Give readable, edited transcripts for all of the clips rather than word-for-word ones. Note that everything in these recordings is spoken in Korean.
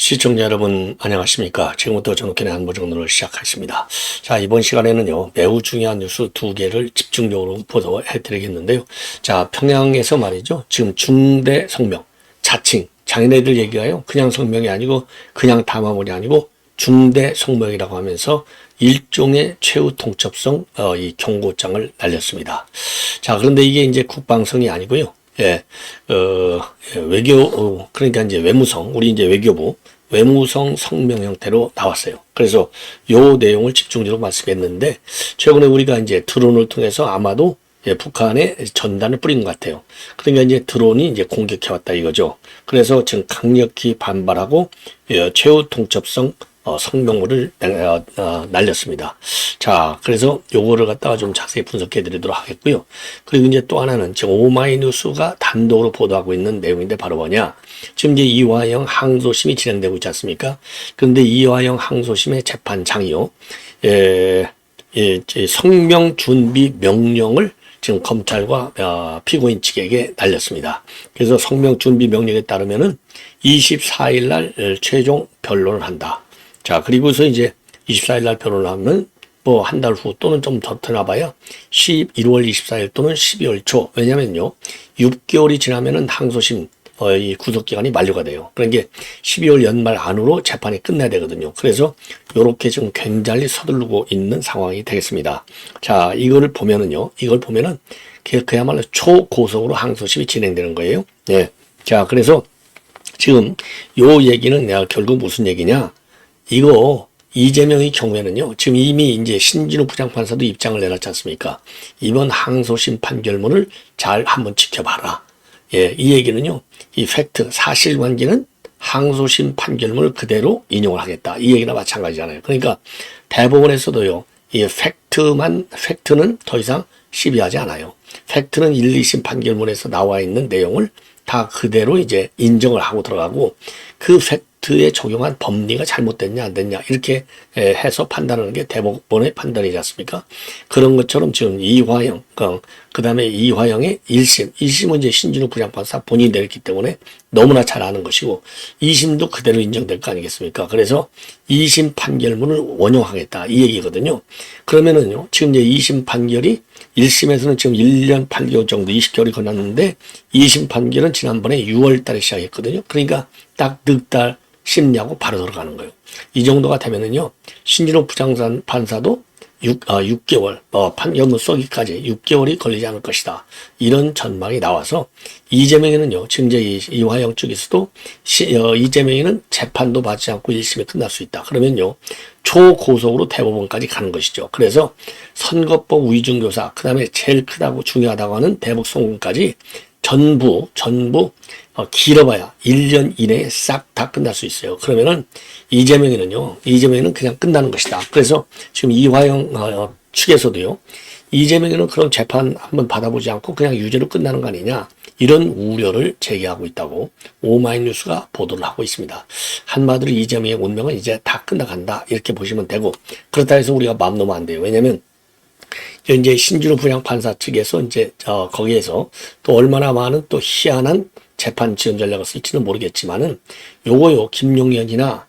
시청자 여러분 안녕하십니까. 지금부터 전국현의 안보정론을 시작하겠습니다. 자, 이번 시간에는요 매우 중요한 뉴스 두 개를 집중적으로 보도해 드리겠는데요. 자, 평양에서 말이죠, 지금 중대 성명 자칭 자기네들 얘기가요 그냥 성명이 아니고 그냥 담화문이 아니고 중대 성명이라고 하면서 일종의 최후 통첩성 이 경고장을 날렸습니다. 자, 그런데 이게 이제 국방성이 아니고요. 그러니까 이제 외무성, 우리 이제 외교부, 외무성 성명 형태로 나왔어요. 그래서 요 내용을 집중적으로 말씀했는데, 최근에 우리가 이제 드론을 통해서 아마도 북한에 전단을 뿌린 것 같아요. 그러니까 이제 드론이 이제 공격해왔다 이거죠. 그래서 지금 강력히 반발하고 최후 통첩성 성명물을 날렸습니다. 자, 그래서 요거를 갖다가 좀 자세히 분석해 드리도록 하겠고요. 그리고 이제 또 하나는 지금 오마이뉴스가 단독으로 보도하고 있는 내용인데 바로 뭐냐. 지금 이제 이화영 항소심이 진행되고 있지 않습니까? 그런데 이화영 항소심의 재판장이요. 성명 준비 명령을 지금 검찰과 피고인 측에게 날렸습니다. 그래서 성명 준비 명령에 따르면은 24일 날 최종 변론을 한다. 자, 그리고서 이제 24일 날 변론을 하면 뭐 한 달 후 또는 좀 더 나봐야 1월 24일 또는 12월 초. 왜냐면요 6개월이 지나면은 항소심 이 구속기간이 만료가 돼요. 그러니까 12월 연말 안으로 재판이 끝나야 되거든요. 그래서 요렇게 지금 굉장히 서두르고 있는 상황이 되겠습니다. 자, 이걸 보면은 그야말로 초고속으로 항소심이 진행되는 거예요. 예. 자, 그래서 지금 요 얘기는 내가 결국 무슨 얘기냐? 이거 이재명의 경우에는요, 지금 이미 이제 신진우 부장판사도 입장을 내놨지 않습니까? 이번 항소심 판결문을 잘 한번 지켜봐라. 예, 이 얘기는요, 이 팩트, 사실관계는 항소심 판결문을 그대로 인용을 하겠다. 이 얘기나 마찬가지잖아요. 그러니까 대법원에서도요, 이 팩트는 더 이상 시비하지 않아요. 팩트는 1, 2심 판결문에서 나와 있는 내용을 다 그대로 이제 인정을 하고 들어가고, 그 팩트에 적용한 법리가 잘못됐냐 안 됐냐 이렇게 해서 판단하는 게 대법원의 판단이지 않습니까? 그런 것처럼 지금 이화영, 그 다음에 이화영의 1심, 2심은 이제 신진우 부장판사 본인이 내렸기 때문에 너무나 잘 아는 것이고 2심도 그대로 인정될 거 아니겠습니까? 그래서 2심 판결문을 원용하겠다 이 얘기거든요. 그러면은요 지금 이제 2심 판결이 1심에서는 지금 1년 8개월 정도 20개월이 건넜는데 2심 판결은 지난번에 6월 달에 시작했거든요. 그러니까 딱 넉 달 심리하고 바로 들어가는 거예요. 이 정도가 되면은요 신진호 부장판사도 6개월 판결문 쏘기까지 6개월이 걸리지 않을 것이다. 이런 전망이 나와서 이재명에는요 지금 이제 이화영 쪽에서도 이재명에는 재판도 받지 않고 1심에 끝날 수 있다. 그러면요 초고속으로 대법원까지 가는 것이죠. 그래서 선거법 위중교사, 그 다음에 제일 크다고 중요하다고 하는 대북 송금까지 전부 길어봐야 1년 이내에 싹 다 끝날 수 있어요. 그러면은 이재명에는 그냥 끝나는 것이다. 그래서 지금 이화영 측에서도요, 이재명에는 그런 재판 한번 받아보지 않고 그냥 유죄로 끝나는 거 아니냐, 이런 우려를 제기하고 있다고 오마이뉴스가 보도를 하고 있습니다. 한마디로 이재명의 운명은 이제 다 끝나간다 이렇게 보시면 되고, 그렇다 해서 우리가 마음 놓으면 안 돼요. 왜냐면 이제 신진우 부장판사 측에서 이제 거기에서 또 얼마나 많은 또 희한한 재판 지원 전략을 쓸지는 모르겠지만은 요거요 김동현이나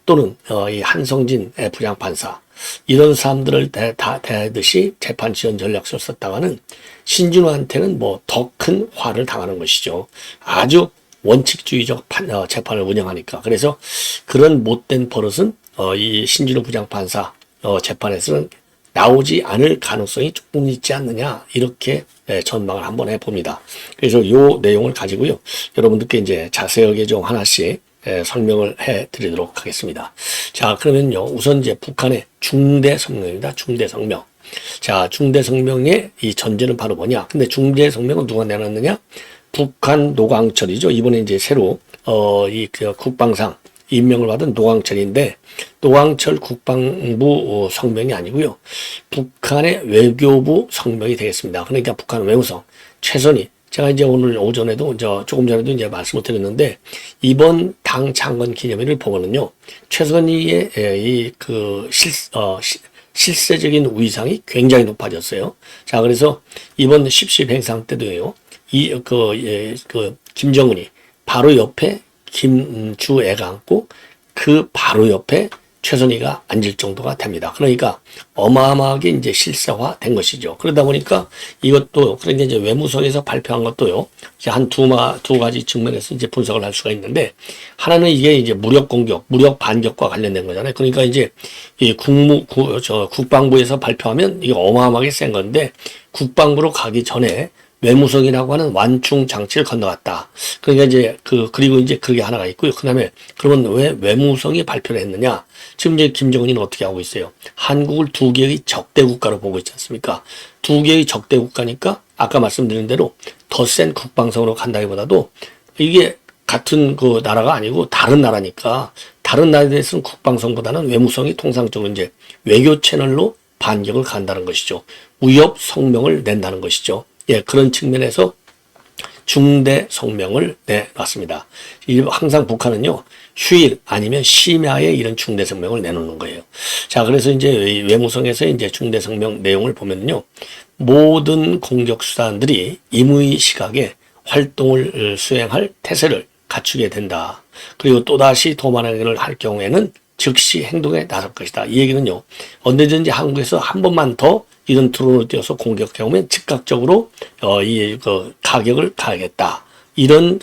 또는 이 한성진 부장판사 이런 사람들을 다 대하듯이 재판 지원 전략을 썼다가는 신진우한테는 뭐 더 큰 화를 당하는 것이죠. 아주 원칙주의적 재판을 운영하니까. 그래서 그런 못된 버릇은 이 신진우 부장판사 재판에서는 나오지 않을 가능성이 조금 있지 않느냐 이렇게 전망을 한번 해봅니다. 그래서 요 내용을 가지고요 여러분들께 이제 자세하게 좀 하나씩 설명을 해드리도록 하겠습니다. 자, 그러면요 우선 이제 북한의 중대 성명입니다. 중대 성명. 자, 중대 성명의 이 전제는 바로 뭐냐? 근데 중대 성명은 누가 내놨느냐? 북한 노광철이죠. 이번에 이제 새로 국방상 임명을 받은 노광철인데, 노광철 국방부 성명이 아니고요 북한의 외교부 성명이 되겠습니다. 그러니까 북한 외무성 최선희, 제가 이제 오늘 오전에도 조금 전에도 이제 말씀을 드렸는데, 이번 당 창건 기념일을 보면은요 최선희의 실세적인 위상이 굉장히 높아졌어요. 자, 그래서 이번 10.10 행상 때도요 김정은이 바로 옆에 김주애가 앉고 그 바로 옆에 최선희가 앉을 정도가 됩니다. 그러니까 어마어마하게 이제 실사화된 것이죠. 그러다 보니까 이것도 그러니까 이제 외무성에서 발표한 것도요. 이제 한 두 가지 측면에서 이제 분석을 할 수가 있는데 하나는 이게 이제 무력 공격, 무력 반격과 관련된 거잖아요. 그러니까 이제 이 국방부에서 발표하면 이게 어마어마하게 센 건데 국방부로 가기 전에 외무성이라고 하는 완충 장치를 건너갔다. 그러니까 이제 그리고 이제 그게 하나가 있고요. 그다음에 그러면 왜 외무성이 발표를 했느냐? 지금 이제 김정은이는 어떻게 하고 있어요? 한국을 두 개의 적대 국가로 보고 있지 않습니까? 두 개의 적대 국가니까 아까 말씀드린 대로 더 센 국방성으로 간다기보다도 이게 같은 그 나라가 아니고 다른 나라니까 다른 나라에 대해서는 국방성보다는 외무성이 통상적으로 이제 외교 채널로 반격을 간다는 것이죠. 위협 성명을 낸다는 것이죠. 예, 그런 측면에서 중대 성명을 내놨습니다. 항상 북한은요, 휴일 아니면 심야에 이런 중대 성명을 내놓는 거예요. 자, 그래서 이제 외무성에서 이제 중대 성명 내용을 보면요, 모든 공격 수단들이 임의 시각에 활동을 수행할 태세를 갖추게 된다. 그리고 또다시 도만행위를 할 경우에는 즉시 행동에 나설 것이다. 이 얘기는요, 언제든지 한국에서 한 번만 더 이런 드론을 띄워서 공격해오면 즉각적으로 가격을 가하겠다. 이런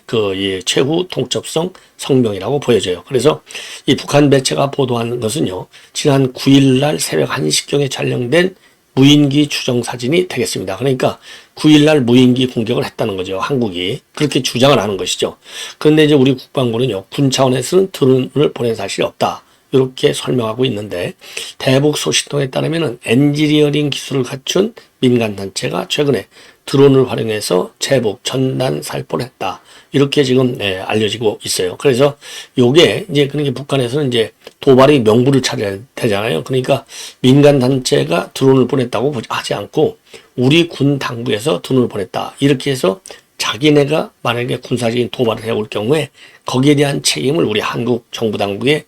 최후 통첩성 성명이라고 보여져요. 그래서 이 북한 매체가 보도한 것은요, 지난 9일 날 새벽 1시경에 촬영된 무인기 추정 사진이 되겠습니다. 그러니까 9일 날 무인기 공격을 했다는 거죠. 한국이 그렇게 주장을 하는 것이죠. 그런데 이제 우리 국방부는요, 군 차원에서는 드론을 보낸 사실이 없다. 이렇게 설명하고 있는데 대북 소식통에 따르면 엔지니어링 기술을 갖춘 민간단체가 최근에 드론을 활용해서 제복, 전단 살포를 했다. 이렇게 지금 알려지고 있어요. 그래서 요게 이제 그러니까 북한에서는 이제 도발이 명분을 찾아야 되잖아요. 그러니까 민간단체가 드론을 보냈다고 하지 않고 우리 군 당부에서 드론을 보냈다. 이렇게 해서 자기네가 만약에 군사적인 도발을 해올 경우에 거기에 대한 책임을 우리 한국 정부 당국에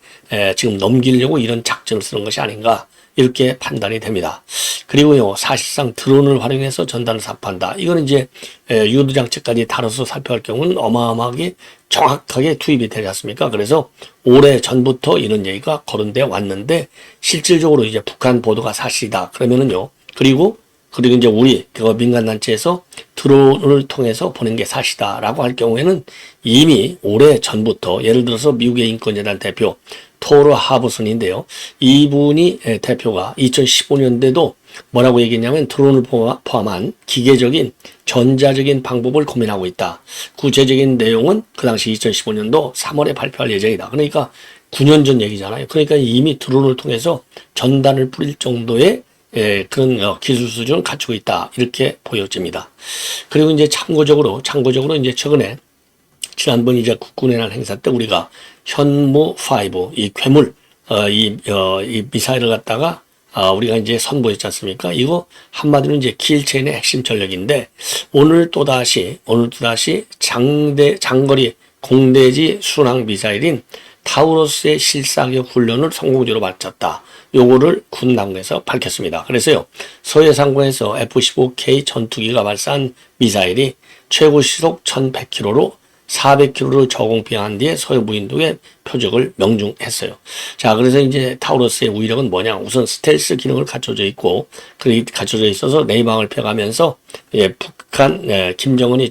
지금 넘기려고 이런 작전을 쓰는 것이 아닌가 이렇게 판단이 됩니다. 그리고요, 사실상 드론을 활용해서 전단을 삽한다. 이거는 이제 유도장치까지 다뤄서 살펴할 경우는 어마어마하게 정확하게 투입이 되지 않습니까? 그래서 오래 전부터 이런 얘기가 거론돼 왔는데 실질적으로 이제 북한 보도가 사실이다. 그러면은요, 그리고 이제 우리 민간단체에서 드론을 통해서 보낸 게 사실이다라고 할 경우에는 이미 오래 전부터 예를 들어서 미국의 인권재단 대표 토로 하버슨인데요. 이분이 대표가 2015년대도 뭐라고 얘기했냐면 드론을 포함한 기계적인 전자적인 방법을 고민하고 있다. 구체적인 내용은 그 당시 2015년도 3월에 발표할 예정이다. 그러니까 9년 전 얘기잖아요. 그러니까 이미 드론을 통해서 전단을 뿌릴 정도의 그런 기술 수준을 갖추고 있다. 이렇게 보여집니다. 그리고 이제 참고적으로 이제 최근에 지난번 이제 국군의 날 행사 때 우리가 현무5 이 괴물 이 미사일을 갖다가 우리가 이제 선보였지 않습니까? 이거 한마디로 이제 킬체인의 핵심 전력인데 오늘 또다시 장거리 공대지 순항 미사일인 타우러스의 실사격 훈련을 성공적으로 마쳤다. 요거를 군 당국에서 밝혔습니다. 그래서요, 서해상공에서 F-15K 전투기가 발사한 미사일이 최고 시속 1100km로 400km를 저공 비행한 뒤에 서해 무인도에 표적을 명중했어요. 자, 그래서 이제 타우러스의 위력은 뭐냐? 우선 스텔스 기능을 갖춰져 있고, 갖춰져 있어서 내방을 펴가면서 북한 김정은이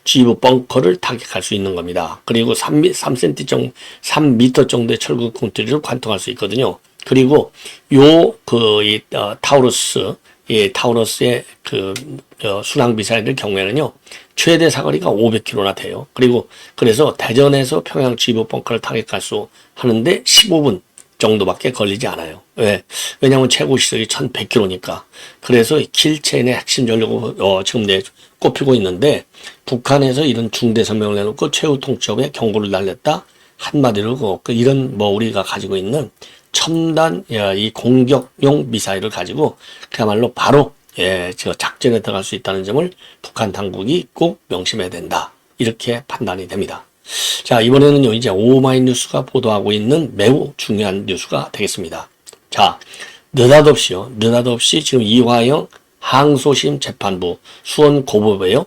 G부 벙커를 타격할 수 있는 겁니다. 그리고 3m 정도의 철근 콘크리트를 관통할 수 있거든요. 그리고 타우러스의 순항 미사일의 경우에는요, 최대 사거리가 500km나 돼요. 그래서 대전에서 평양 G부 벙커를 타격할 수 하는데 15분 정도밖에 걸리지 않아요. 왜냐하면 최고 시속이 1100km니까. 그래서 킬체인의 핵심 전력으로 지금 꼽히고 있는데 북한에서 이런 중대 성명을 내놓고 최후 통첩에 경고를 날렸다. 한마디로 이런 우리가 가지고 있는 첨단 이 공격용 미사일을 가지고 그야말로 바로 작전에 들어갈 수 있다는 점을 북한 당국이 꼭 명심해야 된다. 이렇게 판단이 됩니다. 자, 이번에는요, 이제 오마이뉴스가 보도하고 있는 매우 중요한 뉴스가 되겠습니다. 자, 느닷없이 지금 이화영 항소심 재판부 수원 고법에요.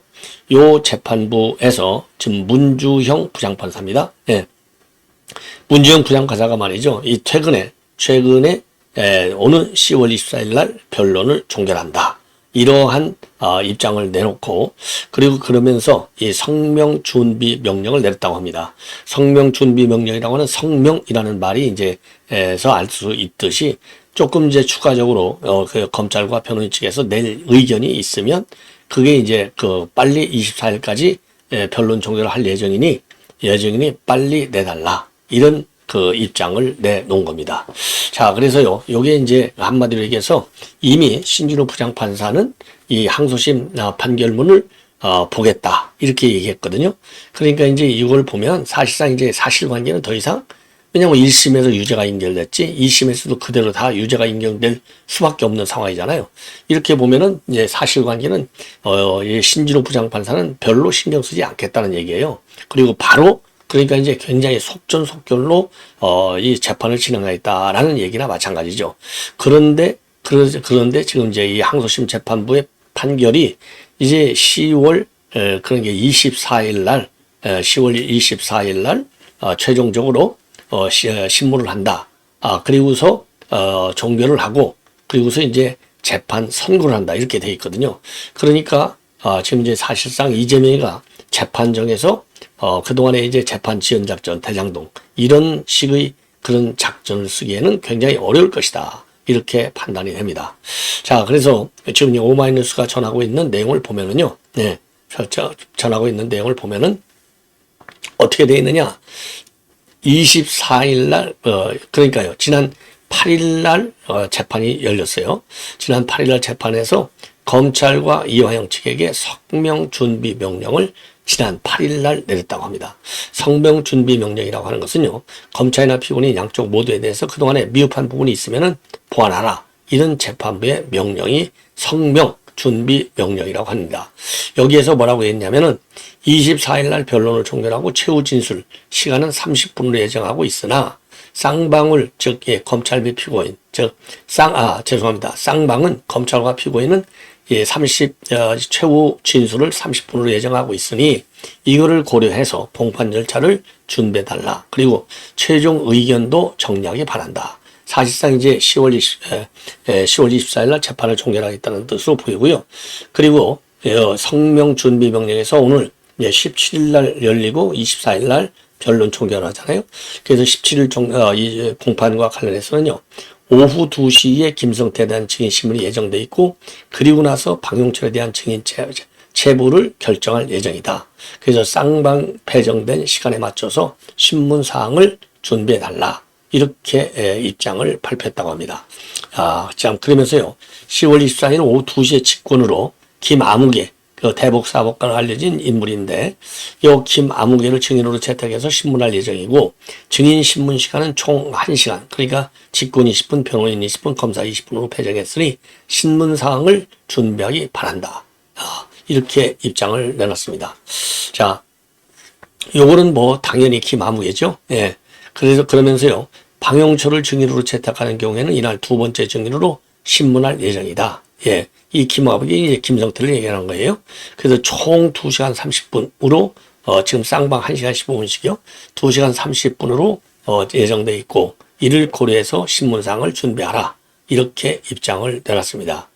요 재판부에서 지금 문주형 부장판사입니다. 예. 문주형 부장판사가 말이죠. 이 최근에 오는 10월 24일 날 변론을 종결한다. 이러한 입장을 내놓고, 그리고 그러면서 이 성명 준비 명령을 내렸다고 합니다. 성명 준비 명령이라고 하는 성명이라는 말이 이제에서 알 수 있듯이 조금 이제 추가적으로 그 검찰과 변호인 측에서 낼 의견이 있으면 그게 이제 빨리 24일까지 변론 종결을 할 예정이니 빨리 내달라, 이런 그 입장을 내놓은 겁니다. 자, 그래서요, 요게 이제 한마디로 얘기해서 이미 신준호 부장판사는 이 항소심 판결문을 보겠다, 이렇게 얘기했거든요. 그러니까 이제 이걸 보면 사실상 이제 사실관계는 더 이상, 왜냐면 1심에서 유죄가 인결됐지 2심에서도 그대로 다 유죄가 인정될 수밖에 없는 상황이잖아요. 이렇게 보면은 이제 사실관계는 이 신준호 부장판사는 별로 신경 쓰지 않겠다는 얘기예요. 그리고 바로 그러니까 이제 굉장히 속전속결로 이 재판을 진행하겠다라는 얘기나 마찬가지죠. 그런데 지금 이제 이 항소심 재판부의 판결이 이제 10월 그러니까 24일 날 10월 24일 날 최종적으로 신문을 한다. 그리고서 종결을 하고, 그리고서 이제 재판 선고를 한다, 이렇게 돼 있거든요. 그러니까 지금 이제 사실상 이재명이가 재판정에서 그동안에 이제 재판 지연 작전, 대장동, 이런 식의 그런 작전을 쓰기에는 굉장히 어려울 것이다, 이렇게 판단이 됩니다. 자, 그래서 지금 오마이뉴스가 전하고 있는 내용을 보면은요, 네, 전하고 있는 내용을 보면은 어떻게 돼 있느냐? 24일 날, 그러니까요, 지난 8일 날 재판이 열렸어요. 지난 8일 날 재판에서 검찰과 이화영 측에게 성명 준비 명령을 지난 8일 날 내렸다고 합니다. 성명 준비 명령이라고 하는 것은요, 검찰이나 피고인 양쪽 모두에 대해서 그동안에 미흡한 부분이 있으면은 보완하라, 이런 재판부의 명령이 성명 준비 명령이라고 합니다. 여기에서 뭐라고 했냐면은 24일 날 변론을 종결하고 최후 진술 시간은 30분으로 예정하고 있으나 쌍방울, 즉 검찰 및 피고인, 쌍방은 검찰과 피고인은 최후 진술을 30분으로 예정하고 있으니 이거를 고려해서 공판 절차를 준비해달라. 그리고 최종 의견도 정리하기 바란다. 사실상 이제 10월 24일 날 재판을 종결하겠다는 뜻으로 보이고요. 그리고 성명 준비 명령에서 오늘 17일 날 열리고 24일 날 변론 종결하잖아요. 그래서 17일 공판과 관련해서는요, 오후 2시에 김성태에 대한 증인 신문이 예정돼 있고, 그리고 나서 박용철에 대한 증인 체부를 결정할 예정이다. 그래서 쌍방 배정된 시간에 맞춰서 신문 사항을 준비해달라, 이렇게 입장을 발표했다고 합니다. 참, 그러면서요, 10월 24일 오후 2시에 직권으로 김아무개, 그 대북사법가로 알려진 인물인데, 이 김아무개를 증인으로 채택해서 신문할 예정이고, 증인 신문 시간은 총 1시간, 그러니까 직권 20분, 변호인 20분, 검사 20분으로 배정했으니 신문 사항을 준비하기 바란다. 이렇게 입장을 내놨습니다. 자, 요거는 뭐 당연히 김아무개죠. 예. 그러면서요, 박용철을 증인으로 채택하는 경우에는 이날 두 번째 증인으로 신문할 예정이다. 예. 이 김아무개 이제 김성태를 얘기하는 거예요. 그래서 총 2시간 30분으로, 지금 쌍방 1시간 15분씩이요. 2시간 30분으로, 예정돼 있고, 이를 고려해서 신문사항을 준비하라. 이렇게 입장을 내놨습니다.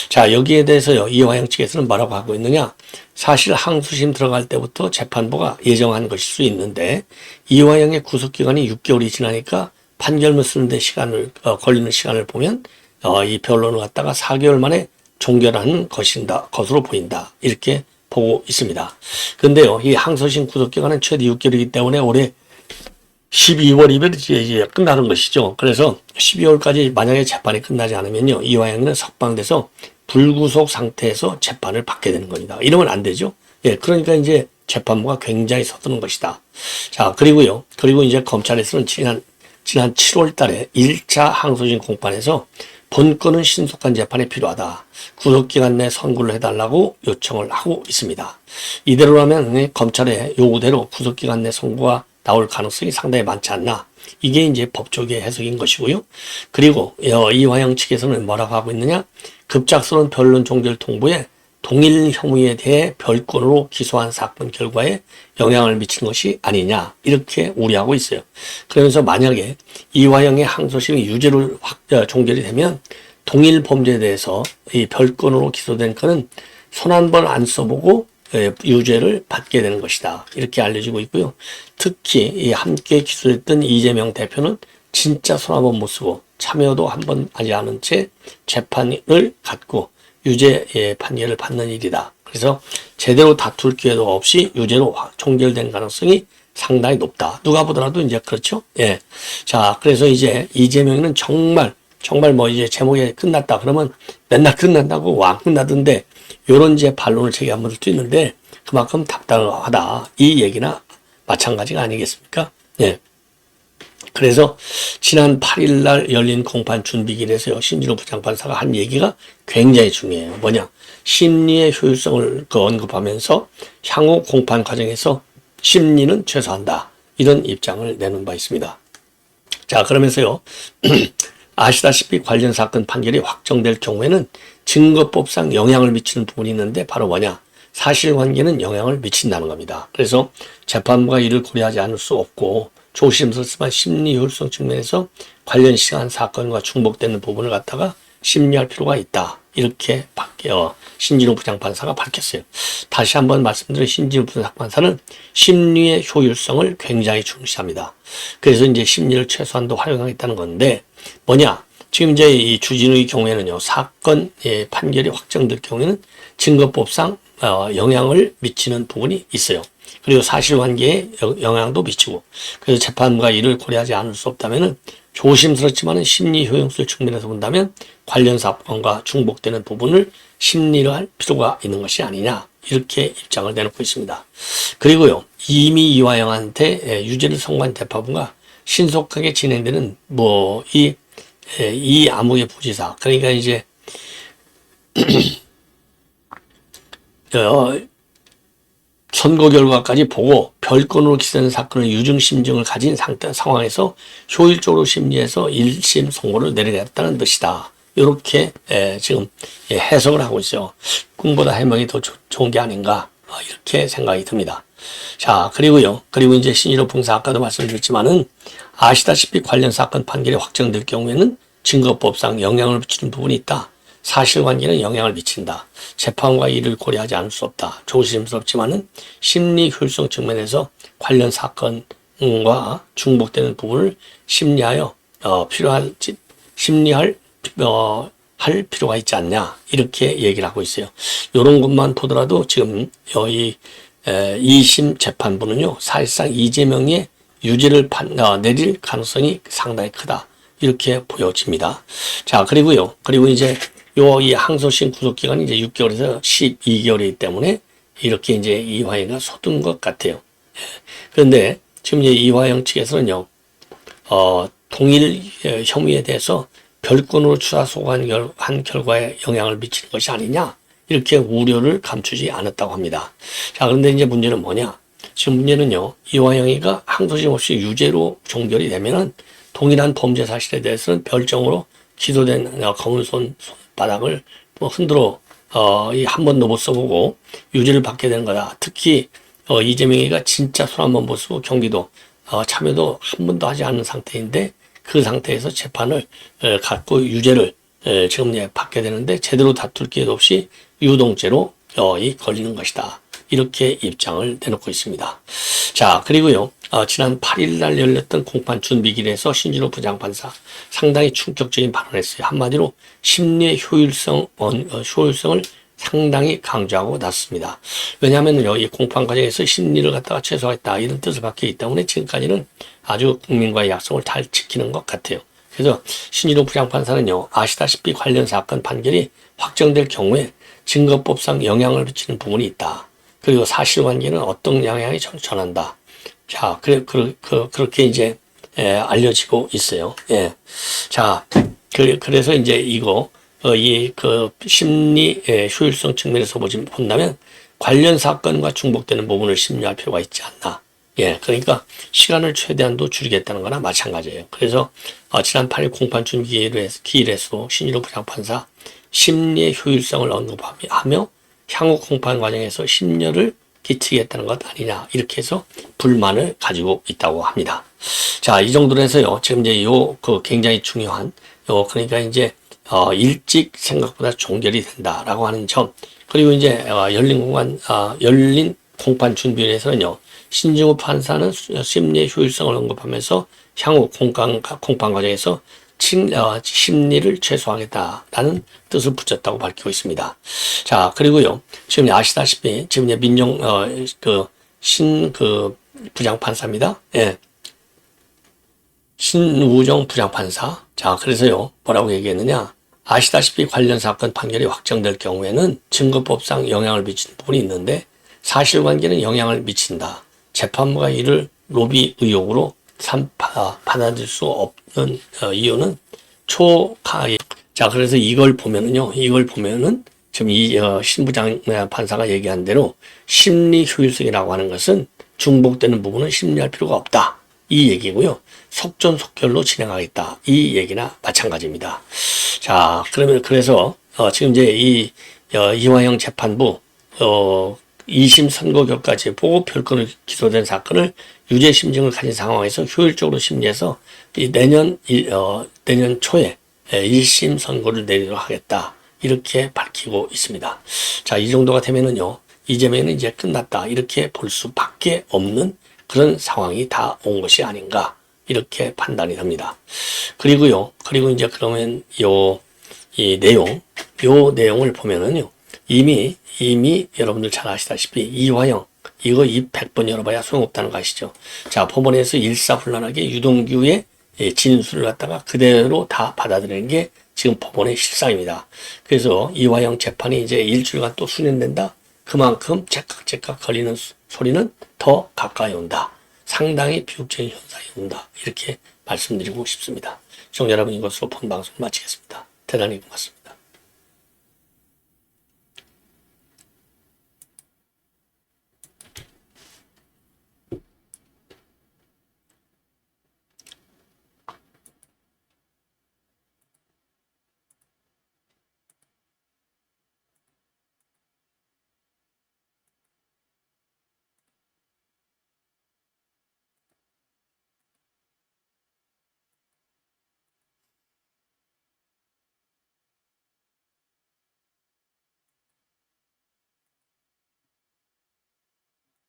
자, 여기에 대해서요, 이화영 측에서는 뭐라고 하고 있느냐? 사실 항소심 들어갈 때부터 재판부가 예정한 것일 수 있는데, 이화영의 구속기간이 6개월이 지나니까 판결문 쓰는데 걸리는 시간을 보면, 이 변론을 갖다가 4개월 만에 종결하는 것으로 보인다. 이렇게 보고 있습니다. 근데요, 이 항소심 구속기간은 최대 6개월이기 때문에 올해 12월이면 이제 끝나는 것이죠. 그래서 12월까지 만약에 재판이 끝나지 않으면요, 이화영은 석방돼서 불구속 상태에서 재판을 받게 되는 겁니다. 이러면 안 되죠. 예, 그러니까 이제 재판부가 굉장히 서두른 것이다. 자, 그리고 이제 검찰에서는 지난 7월 달에 1차 항소심 공판에서 본건은 신속한 재판이 필요하다. 구속기간 내 선고를 해달라고 요청을 하고 있습니다. 이대로라면 검찰의 요구대로 구속기간 내 선고가 나올 가능성이 상당히 많지 않나. 이게 이제 법조계 해석인 것이고요. 그리고 이화영 측에서는 뭐라고 하고 있느냐? 급작스러운 변론 종결 통보에 동일 혐의에 대해 별건으로 기소한 사건 결과에 영향을 미치는 것이 아니냐 이렇게 우려하고 있어요. 그러면서 만약에 이화영의 항소심이 유죄로 종결이 되면 동일 범죄에 대해서 이 별건으로 기소된 건은 손 한 번 안 써보고 유죄를 받게 되는 것이다. 이렇게 알려지고 있고요. 특히 이 함께 기소됐던 이재명 대표는 진짜 손 한 번 못 쓰고 참여도 한 번 하지 않은 채 재판을 갖고 유죄 판결을 받는 일이다. 그래서 제대로 다툴 기회도 없이 유죄로 종결된 가능성이 상당히 높다. 누가 보더라도 이제 그렇죠. 예. 자, 그래서 이제 이재명은 정말 뭐 이제 제목에 끝났다. 그러면 맨날 끝난다고 안 끝나던데 요런 이제 반론을 제기한 분들도 있는데 그만큼 답답하다. 이 얘기나 마찬가지가 아니겠습니까? 예. 그래서 지난 8일 날 열린 공판 준비기일에서요. 신진호 부장판사가 한 얘기가 굉장히 중요해요. 뭐냐? 심리의 효율성을 언급하면서 향후 공판 과정에서 심리는 최소한다. 이런 입장을 내놓은 바 있습니다. 자, 그러면서요. 아시다시피 관련 사건 판결이 확정될 경우에는 증거법상 영향을 미치는 부분이 있는데 바로 뭐냐? 사실관계는 영향을 미친다는 겁니다. 그래서 재판부가 이를 고려하지 않을 수 없고 조심스럽지만 심리 효율성 측면에서 관련 시한 사건과 중복되는 부분을 갖다가 심리할 필요가 있다. 이렇게 신진호 부장판사가 밝혔어요. 다시 한번 말씀드린 신진호 부장판사는 심리의 효율성을 굉장히 중시합니다. 그래서 이제 심리를 최소한도 활용하겠다는 건데 뭐냐? 지금 이제 이 주진우의 경우에는요, 사건 판결이 확정될 경우에는 증거법상 영향을 미치는 부분이 있어요. 그리고 사실관계에 영향도 미치고, 그래서 재판부가 이를 고려하지 않을 수 없다면은 조심스럽지만은 심리 효용술 측면에서 본다면 관련 사건과 중복되는 부분을 심리를 할 필요가 있는 것이 아니냐 이렇게 입장을 내놓고 있습니다. 그리고요, 이미 이화영한테 유죄를 선고한 재판부가 신속하게 진행되는 이 암흑의 부지사, 그러니까 이제 선고 결과까지 보고 별건으로 기소된 사건을 유증심증을 가진 상황에서 효율적으로 심리해서 1심 선고를 내리겠다는 뜻이다. 이렇게 지금 해석을 하고 있어요. 꿈보다 해명이 더 좋은 게 아닌가 이렇게 생각이 듭니다. 자, 그리고 이제 신진호 판사 아까도 말씀드렸지만은 아시다시피 관련 사건 판결이 확정될 경우에는 증거법상 영향을 미치는 부분이 있다. 사실관계는 영향을 미친다. 재판과 이를 고려하지 않을 수 없다. 조심스럽지만은 심리 효율성 측면에서 관련 사건과 중복되는 부분을 심리할 필요가 있지 않냐 이렇게 얘기를 하고 있어요. 이런 것만 보더라도 지금 여기 2심 재판부는요 사실상 이재명의 유죄를 내릴 가능성이 상당히 크다 이렇게 보여집니다. 자, 그리고 이제 이 항소심 구속기간이 이제 6개월에서 12개월이기 때문에 이렇게 이제 이화영이 솟은 것 같아요. 그런데 지금 이제 이화영 측에서는요, 동일 혐의에 대해서 별건으로 추사 소환한 결과에 영향을 미치는 것이 아니냐, 이렇게 우려를 감추지 않았다고 합니다. 자, 그런데 이제 문제는 뭐냐? 지금 문제는요, 이화영이가 항소심 없이 유죄로 종결이 되면은 동일한 범죄 사실에 대해서는 별정으로 기소된 검은 손바닥을 흔들어 한 번도 못 써보고 유죄를 받게 되는 거다. 특히 이재명이가 진짜 손 한 번 못 쓰고 경기도 참여도 한 번도 하지 않은 상태인데 그 상태에서 재판을 갖고 유죄를 지금 받게 되는데 제대로 다툴 기회도 없이 유동죄로 걸리는 것이다. 이렇게 입장을 내놓고 있습니다. 자, 그리고요, 지난 8일 날 열렸던 공판 준비기일에서 신진호 부장판사 상당히 충격적인 발언을 했어요. 한마디로 심리의 효율성을 상당히 강조하고 났습니다. 왜냐하면 이 공판 과정에서 심리를 갖다가 최소화했다 이런 뜻을 받기 때문에 지금까지는 아주 국민과의 약속을 잘 지키는 것 같아요. 그래서 신진호 부장판사는요, 아시다시피 관련 사건 판결이 확정될 경우에 증거법상 영향을 미치는 부분이 있다. 그리고 사실관계는 어떤 영향이 전한다. 자, 그렇게 이제 알려지고 있어요. 예. 자, 그래서 이제 심리 효율성 측면에서 본다면 관련 사건과 중복되는 부분을 심리할 필요가 있지 않나. 예, 그러니까 시간을 최대한도 줄이겠다는 거나 마찬가지예요. 그래서 지난 8일 공판 준비기일에서 신진호 부장판사 심리의 효율성을 언급하며 향후 공판 과정에서 심려를 끼치겠다는 것 아니냐 이렇게 해서 불만을 가지고 있다고 합니다. 자, 이 정도로 해서요. 지금 이제 굉장히 중요한 그러니까 이제 일찍 생각보다 종결이 된다라고 하는 점, 그리고 이제 열린 공판 준비위원회에서는요. 신중호 판사는 심리의 효율성을 언급하면서 향후 공판 과정에서 심리를 최소화하겠다라는 뜻을 붙였다고 밝히고 있습니다. 자, 그리고요. 지금 아시다시피 지금 이제 부장판사입니다. 예. 신우정 부장판사. 자, 그래서요. 뭐라고 얘기했느냐. 아시다시피 관련 사건 판결이 확정될 경우에는 증거법상 영향을 미치는 부분이 있는데 사실관계는 영향을 미친다. 재판부가 이를 로비 의혹으로 받아들일 수 없는 이유는 자, 그래서 이걸 보면은 지금 신부장 판사가 얘기한 대로 심리 효율성이라고 하는 것은 중복되는 부분은 심리할 필요가 없다. 이 얘기고요. 속전속결로 진행하겠다. 이 얘기나 마찬가지입니다. 자, 그래서 지금 이제 이화영 재판부 2심 선고결까지 보고 별건을 기소된 사건을 유죄 심증을 가진 상황에서 효율적으로 심리해서 내년 초에 1심 선고를 내리도록 하겠다. 이렇게 밝히고 있습니다. 자, 이 정도가 되면은요. 이재명은 이제 끝났다. 이렇게 볼 수밖에 없는 그런 상황이 다 온 것이 아닌가. 이렇게 판단이 됩니다. 그리고 이제 그러면 이 내용을 보면은요. 이미 여러분들 잘 아시다시피 이화영 이거 100번 열어봐야 소용없다는 거 아시죠? 자, 법원에서 일사불란하게 유동규의 진술을 갖다가 그대로 다 받아들이는 게 지금 법원의 실상입니다. 그래서 이화영 재판이 이제 일주일간 또 수년된다. 그만큼 제깍제깍 걸리는 소리는 더 가까이 온다. 상당히 비극적인 현상이 온다. 이렇게 말씀드리고 싶습니다. 시청자 여러분, 이것으로 본 방송을 마치겠습니다. 대단히 고맙습니다.